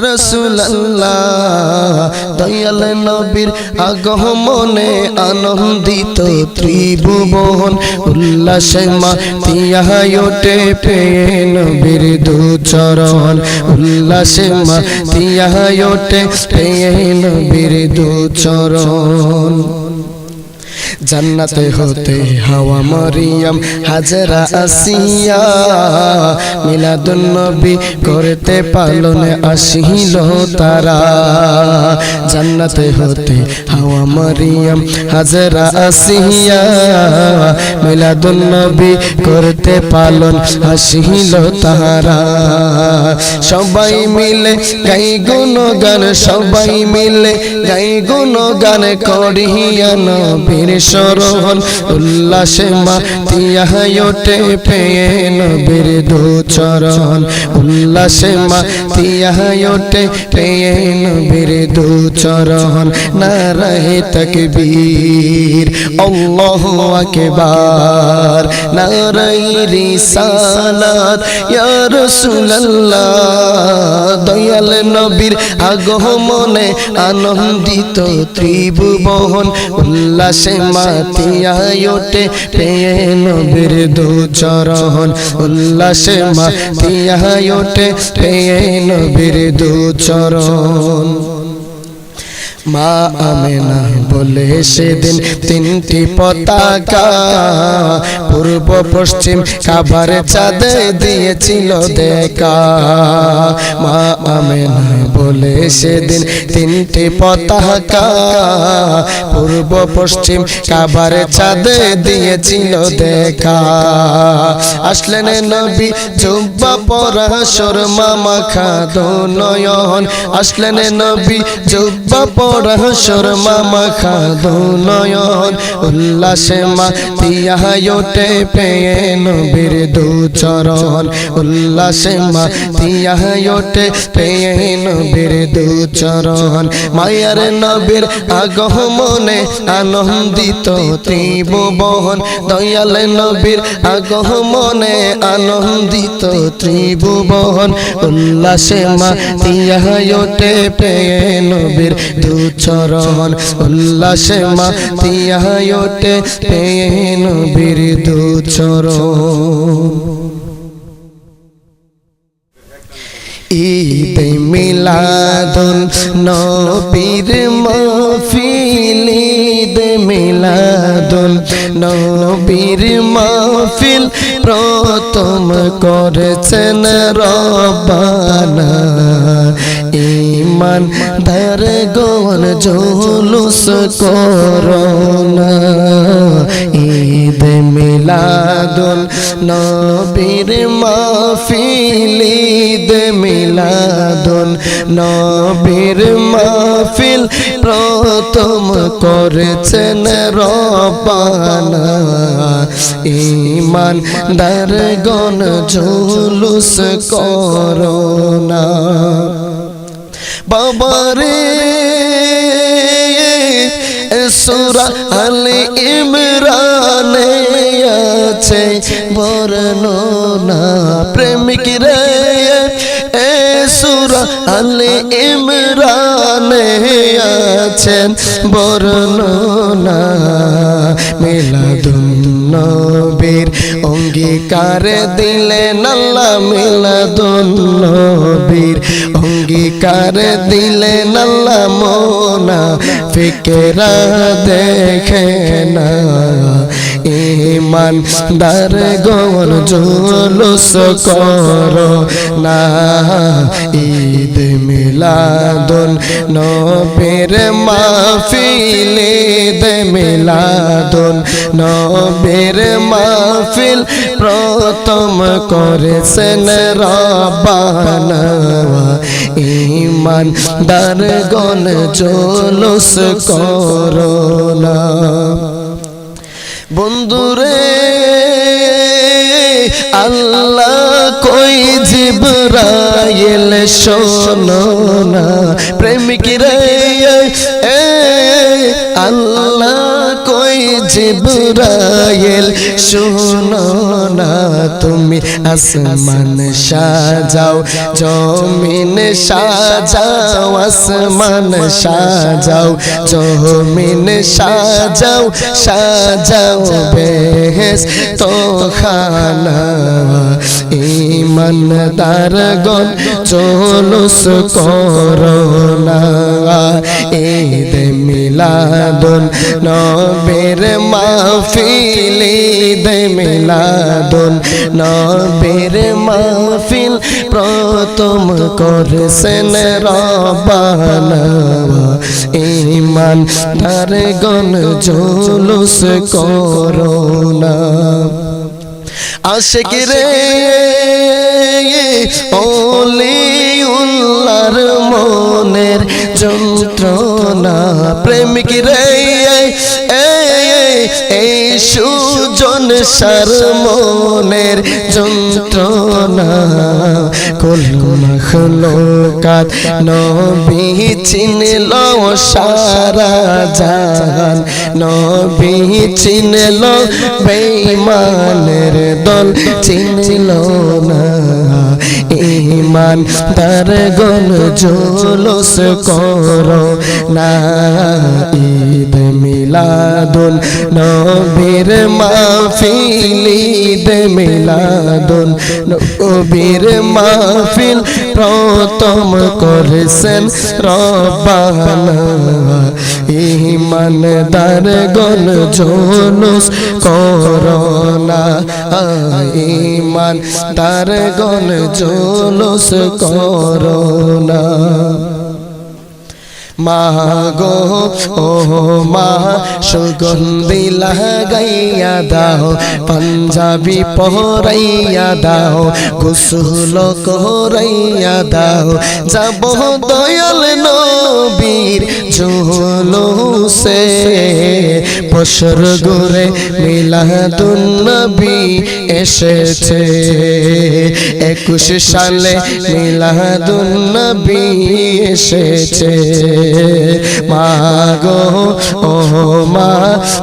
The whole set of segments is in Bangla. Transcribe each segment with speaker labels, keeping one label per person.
Speaker 1: রাসূলুল্লাহ দয়াল নবীর আগমনে আনন্দিত ত্রিভুবন উল্লাসে মাতিয়া ওঠে পেয়ে নবীর দুচরণ উল্লাসে মাতিয়া ওঠে পেয়ে নবীর দুচরণ জান্নাতে হতে হাওয়া মরিয়ম হাজরা আসিয়া মিলাদুন নবী করতে পালনে আসিল তারা জান্নাতে হতে হাওয়া মরিয়ম হাজরা আসিয়া মিলাদুন নবী করতে পালন আসিল তারা সবাই মিলে গাই গুণগান সবাই মিলে গাই গুণগান করিয়া নবীর শরণ উল্লাসে মাতিয়া ওঠে পেয়ে নবীর দুচরণ উল্লাসে মাতিয়া ওঠে পেয়ে নবীর দুচরণ নারায়ে তাকবীর আল্লাহু আকবার নারায়ে রিসালাত ইয়া রাসূলুল্লাহ দয়াল নবীর আগমনে আনন্দিত ত্রিভুবন উল্লাসে মাতিয়া ওঠে পেয়ে নবীর দুচরণ উল্লাসে মাতিয়া ওঠে পেয়ে নবীর দুচরণ মা আমেনা বলে সেদিন তিনটি পতাকা পূর্ব পশ্চিম কাবার চাঁদে দিয়েছিল দেখা মা আমেনা বলে সেদিন তিনটি পতাকা পূর্ব পশ্চিম কাবার চাঁদে দিয়েছিল দেখা আসলেন নবী জুব্বা পরা সুরমা মাখা দুনয়ন আসলেন নবী জুব্বা পরা সুরমা মাখা দুনয়ন উল্লাসে মাতিয়া ওঠে পেয়ে নবীর দুচরণ উল্লাসে মাতিয়া ওঠে পেয়ে নবীর দুচরণ মায়ার নবীর আগমনে আনন্দিত ত্রিভুবন দয়াল নবীর আগমনে আনন্দিত ত্রিভুবন উল্লাসে মাতিয়া ওঠে পেয়ে নবীর দুচরণ উল্লাসে মাতিয়া ওঠে পেয়ে নবীর দুচরণ ঈদ মিলাদুন নবীর মাহফিল ঈদ মিলাদুন নবীর মাহফিল প্রথম করেছেন রব্বানা ঈমান ধার গণ জুলুস করোনা ঈদ মিলাদুন নবীর মাহফিল ঈদ মিলাদুন নবীর মাহফিল প্রথম করেছেন রব্বানা ঈমান ধার গণ জুলুস করোনা বাবারে সূরা আলে ইমরানে আছে বর্ণনা প্রেমিক রে সূরা আলে ইমরানে আছেন বর্ণনা মিলাদুন নবীর অঙ্গীকার দিলেন আল্লাহ মিলাদুন নবীর অঙ্গীকার দিলেন আল্লাহ মুনাফিকরা দেখে না ঈমান দার গণ জুলুস করো না ঈদ মিলাদুন নবীর মাহফিল ঈদ মিলাদুন নবীর মাহফিল প্রথম করেছেন রব্বানা ঈমান দার গণ জুলুস করো না বন্ধুরে আল্লাহ কই জিবরাইল শোনো না প্রেমিক রে আল্লাহ কই জিবরাইল জিবরাইল শোনো না তুমি আসমান সাজাও জমিন সাজাও আসমান সাজাও জমিন সাজাও সাজাও বেহেশত খানা ঈমানদারগণ জুলুস করোনা ঈদ মিলাদুন নবীর মাহফিল ঈদ মিলাদুন নবীর মাহফিল প্রথম করেছেন রব্বানা ঈমানদারগণ জুলুস করোনা আশিক রে ওলিউল্লাহর মনের যন্ত্রণা প্রেমিক রে এই সুজন সার মনের যন্ত্রণা কুল মাখলুকাত নবী চিনল সারা জাহান নবী চিনল বেঈমানের দল চিনল না ঈমানদারগণ জুলুস করো না ঈদ মিলাদুন নবীর মাহফিল ঈদ মিলাদুন নবীর মাহফিল প্রথম করেছেন রব্বানা ঈমানদারগণ জুলুস করো না ঈমানদারগণ জুলুস করো না মা গো ও মা সুগন্ধি লাগাইয়া দাও পাঞ্জাবি পরাইয়া দাও গোসল করাইয়া দাও যাব দয়াল নবীর জুলুসে বছর ঘুরে মিলাদুন নবী এসেছে 21 সালে মিলাদুন নবী এসেছে মা গো ও মা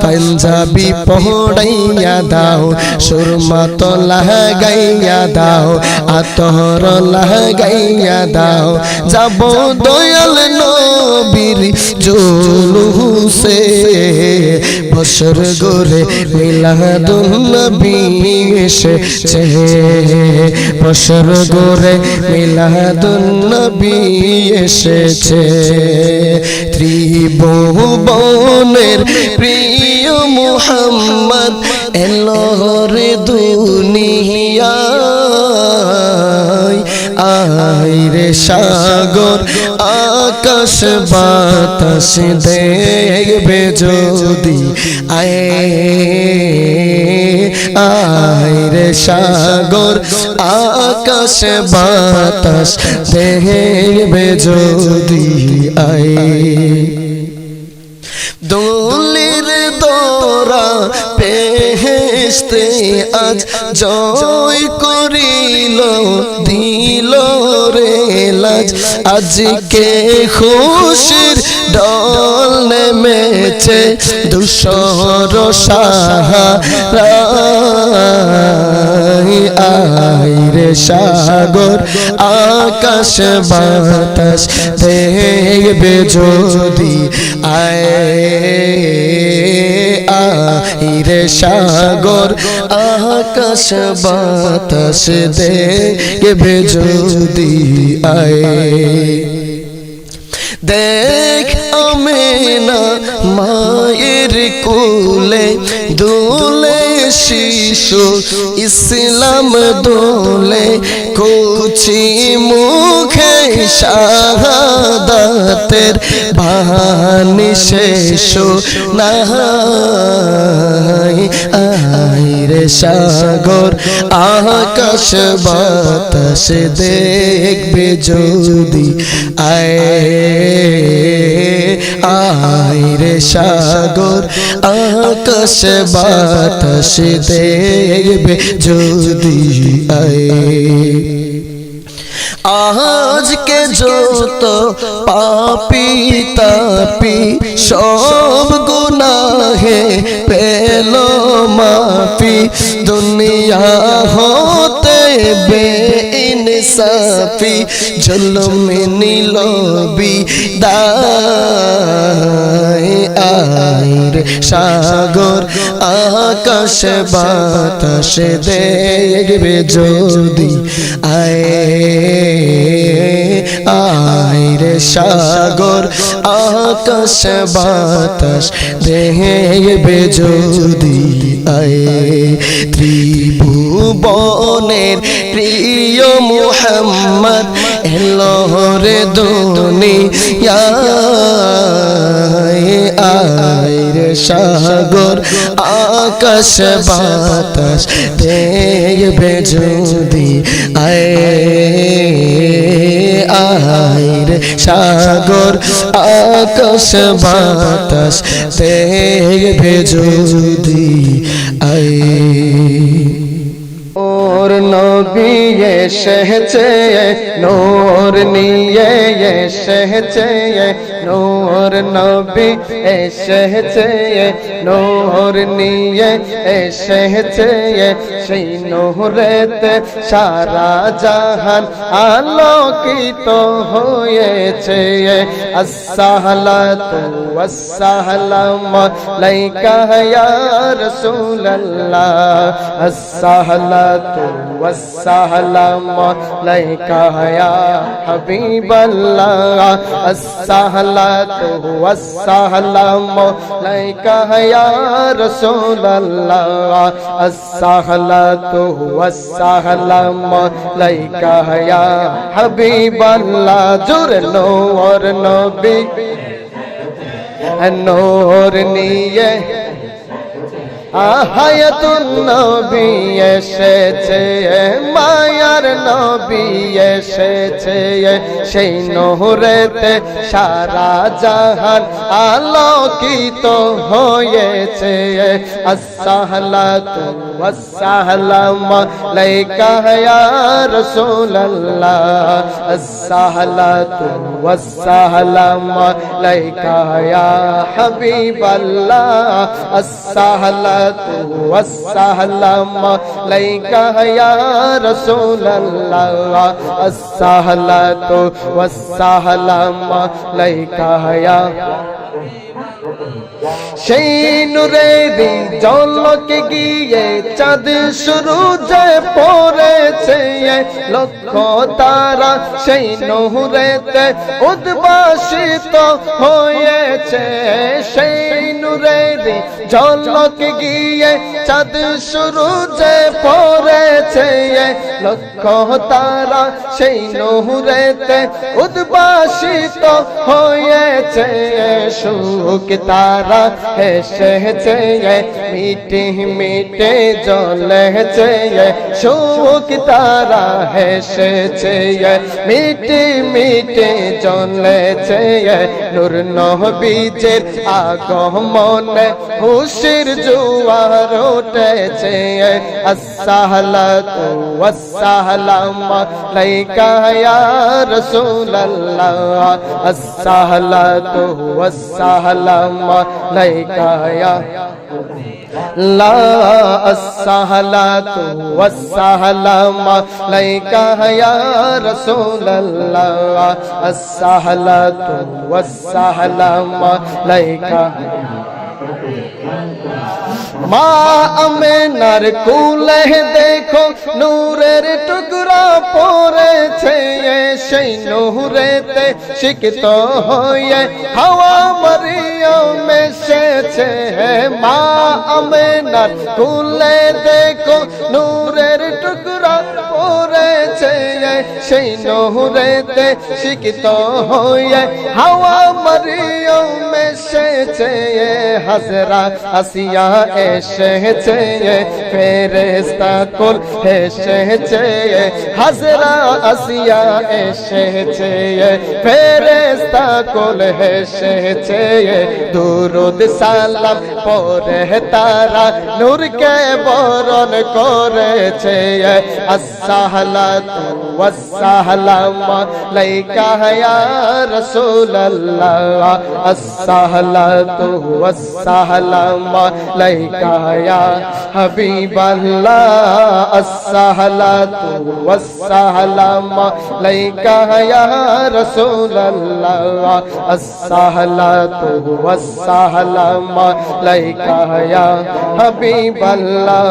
Speaker 1: পাঞ্জাবি পড়াইয়া দাও সুরমা তো লাগাইয়া দাও আতর লাগাইয়া দাও যাব দয়াল নবীর জুলুসে বছর ঘুরে মিলাদুন নবী এসেছে বছর ঘুরে মিলাদুন নবী এসেছে ত্রিভুবনের প্রিয় মুহাম্মদ এলো রে দুনিয়ায় আয় রে সাগর আকাশ বাতাস দেখবে যদি আয় রে সাগর আকাশ বাতাস দেখবে যদি দোলের দোরা পেহেশতে আজ জয় করিল দিল রে লাজ আজকে খুশির ডল নেমেছে ধূসর সাহারা আয় রে সাগর আকাশ বাতাস দেখবে যদি আয় রে সাগর আকাশ বাতাস দেখবে যদি দেখ আমেনা মায়ের কোলে দোলে শিশু ইসলাম দোলে কুচি মুখে শাহাদাতের বাণী শেষ নাই আয় রে সাগর আকাশ বাতাস দেখবে যদি আয় রে সাগর আকাশ বাতাস দেখবে যদি আজকে যত পাপী তাপী সব গুনাহে পেল মাফি দুনিয়া হতে বেইনসাফি জুলম নিল বিদায় আইর সাগর আকাশ বাতাস দেখবে যদি আয় রে সাগর আকাশ বাতাস দেখবে যদি ত্রিভুবনের প্রিয় মুহাম্মদ এলো রে দুনিয়ায় আয় রে সাগর আকাশ বাতাস দেখবে যদি আয় রে সাগর আকাশ বাতাস দেখবে যদি ওর নবী এসেছে নূর নিয়ে এসেছে নূর নবী এসেছে নূর নিয়ে এসেছে সেই নূরেতে সারা জাহান আলোকিত হয়েছে আসসালাতু ওয়াসসালামু আলাইকা ইয়া রাসূলুল্লাহ আসসালাতু ওয়াসসালামু আলাইকা ইয়া হাবিবাল্লাহ আসসালাতু ওয়াসসালামু আলাইকা ইয়া রাসূলুল্লাহ আসসালাতু ওয়াসসালামু আলাইকা ইয়া হাবিবাল্লাহ জোরে নূর নবী নূর নিয়ে আহায়াতুন নবী এসেছে মায়ার নবী এসেছে সেই নূরেতে সারা জাহান আলোকিত হয়েছে আসসালাতু ওয়াসসালামু আলাইকা ইয়া রাসূলুল্লাহ আসসালাতু ওয়াসসালামু আলাইকা ইয়া হাবিবাল্লাহ আসসালাতু والسلام عليك يا رسول الله الصلاة والسلام عليك يا সেই নূরেরই ঝলকে গিয়ে চাঁদ সূরজে পড়েছে লক্ষ তারা সেই নূরেতে উদ্ভাসিত হয়েছে সেই নূরেরই ঝলকে গিয়ে চাঁদ সূরজে পড়েছে লক্ষ তারা সেই নূরেতে উদ্ভাসিত হয়েছে সুখ তারা হেসেছে মিটে মিটে জ্বলেছে সুখ তারা হেসেছে মিটে মিটে জ্বলেছে নূর নবীজের আগমনে খুশির জোয়ার উঠেছে আসসালাতু ওয়াসসালামু আলাইকা ইয়া রাসূলুল্লাহ আসসালাতু ওয়াসসালামু আলাইকা ইয়া লা আসসালাতু ওয়াসসালামু আলাইকা ইয়া রাসূলুল্লাহ আসসালাতু ওয়াসসালামু আলাইকা মা আমেনার কোলে দেখো নূরের টুকরা পড়েছে সেই নূরেতে সিক্ত হয়ে হাওয়া মরিয়ম এসেছে মা আমেনার কোলে দেখো নূরের টুকরা পড়েছে সেই নূরেতে সিক্ত হয়ে হাওয়া মরিয়ম এসেছে হাজরা আসিয়া এসেছে ফেরেশতা কুল এসেছে হাজরা আসিয়া এসেছে ফেরেশতা কুল এসেছে দুরুদ সালাম পড়ে তারা নূরকে বরণ করেছে আসসালাতু ওয়াসসালামু আলাইকা ইয়া রাসূলুল্লাহ আসসালাতু ওয়াসসালামু আলাইকা ইয়া হাবিবাল্লাহ আসসালাতু ওয়াসসালামু আলাইকা ইয়া রাসূলুল্লাহ আসসালাতু ওয়াসসালামু আলাইকা ইয়া হাবিবাল্লাহ